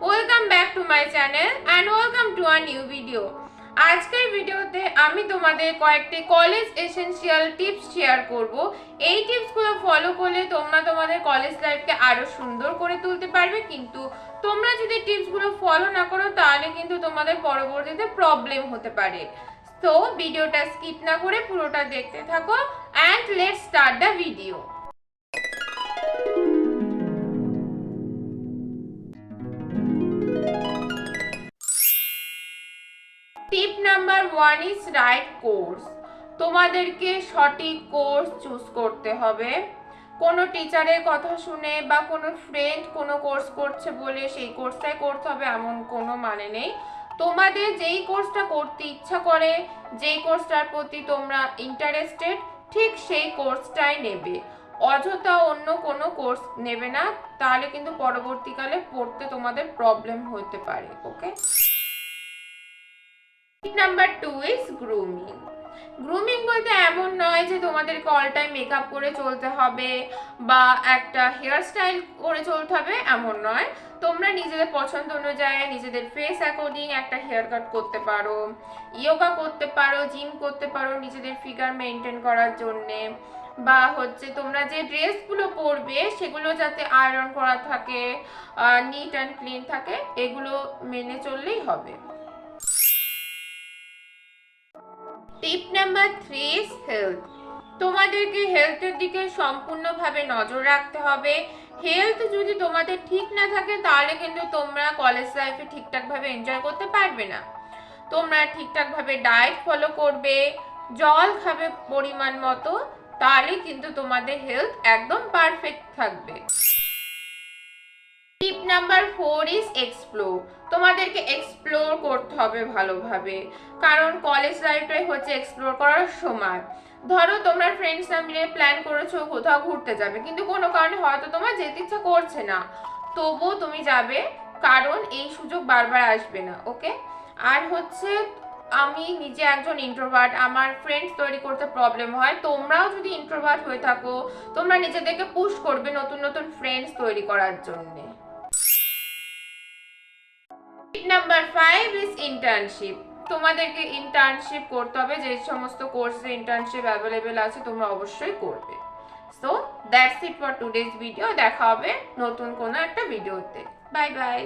Welcome back to my channel and welcome to a new video. আজকের ভিডিওতে আমি তোমাদের কয়েকটি কলেজ এসেনশিয়াল টিপস শেয়ার করব। এই টিপসগুলো ফলো করলে তোমরা তোমাদের কলেজ লাইফকে আরো সুন্দর করে তুলতে পারবে, কিন্তু তোমরা যদি টিপসগুলো ফলো না করো তাহলে কিন্তু তোমাদের পরবর্তীতে প্রবলেম হতে পারে। তো ভিডিওটা স্কিপ না করে পুরোটা দেখতে থাকো and let's start the video. Tip number 1 is right course. তোমাদেরকে সঠিক কোর্স চুজ করতে হবে। কোনো টিচারের কথা শুনে বা কোনো ফ্রেন্ড কোনো কোর্স করছে বলে সেই কোর্সটাই করতে হবে এমন কোনো মানে নেই। তোমাদের যেই কোর্সটা করতে ইচ্ছা করে, যেই কোর্সটার প্রতি তোমরা ইন্টারেস্টেড, ঠিক সেই কোর্সটাই নেবে। অযথা অন্য কোনো কোর্স নেবে না, তাহলে কিন্তু পরবর্তীকালে পড়তে তোমাদের প্রবলেম হতে পারে। Okay. Number 2 is grooming. Grooming বলতে এমন নয় যে তোমাদেরকে অল টাইম মেকআপ করে চলতে হবে বা একটা হেয়ার স্টাইল করে চলতে হবে, এমন নয়। তোমরা নিজেদের পছন্দ অনুযায়ী নিজেদের ফেস অ্যাকর্ডিং একটা হেয়ার কাট করতে পারো, ইয়োগা করতে পারো, জিম করতে পারো নিজেদের ফিগার মেনটেন করার জন্যে, বা তোমরা যে ড্রেসগুলো পরবে সেগুলো যাতে আয়রন করা থাকে, নিট অ্যান্ড ক্লিন থাকে, এগুলো মেনে চললেই হবে। টিপ নাম্বার 3 ইজ হেলথ। তোমাদেরকে হেলথের দিকে সম্পূর্ণভাবে নজর রাখতে হবে। হেলথ যদি তোমাদের ঠিক না থাকে তাহলে কিন্তু তোমরা কলেজ লাইফে ঠিকঠাকভাবে এনজয় করতে পারবে না। তোমরা ঠিকঠাকভাবে ডায়েট ফলো করবে, জল খাবে পরিমাণ মতো, তাহলে কিন্তু তোমাদের হেলথ একদম পারফেক্ট থাকবে। টিপ নাম্বার 4 ইজ এক্সপ্লোর। তোমাদেরকে এক্সপ্লোর করতে হবে ভালোভাবে, কারণ কলেজ লাইফটাই হচ্ছে এক্সপ্লোর করার সময়। ধরো তোমরা ফ্রেন্ডসরা মিলে প্ল্যান করেছো কোথাও ঘুরতে যাবে, কিন্তু কোনো কারণে হয়তো তোমার যেতে ইচ্ছা করছে না, তবুও তুমি যাবে, কারণ এই সুযোগ বারবার আসবে না। ওকে। আর আমি নিজে একজন ইন্ট্রোভার্ট, আমার ফ্রেন্ডস তৈরি করতে প্রবলেম হয়। তোমরাও যদি ইন্ট্রোভার্ট হয়ে থাকো, তোমরা নিজেদেরকে পুশ করবে নতুন নতুন ফ্রেন্ডস তৈরি করার জন্য। Number 5 is internship. তোমাদেরকে ইন্টার্নশিপ করতে হবে, যে সমস্ত কোর্সে ইন্টার্নশিপ অ্যাভেলেবেল আছে তোমরা অবশ্যই করবে। So that's it for today's video. দেখা হবে নতুন কোনো একটা ভিডিওতে। Bye bye.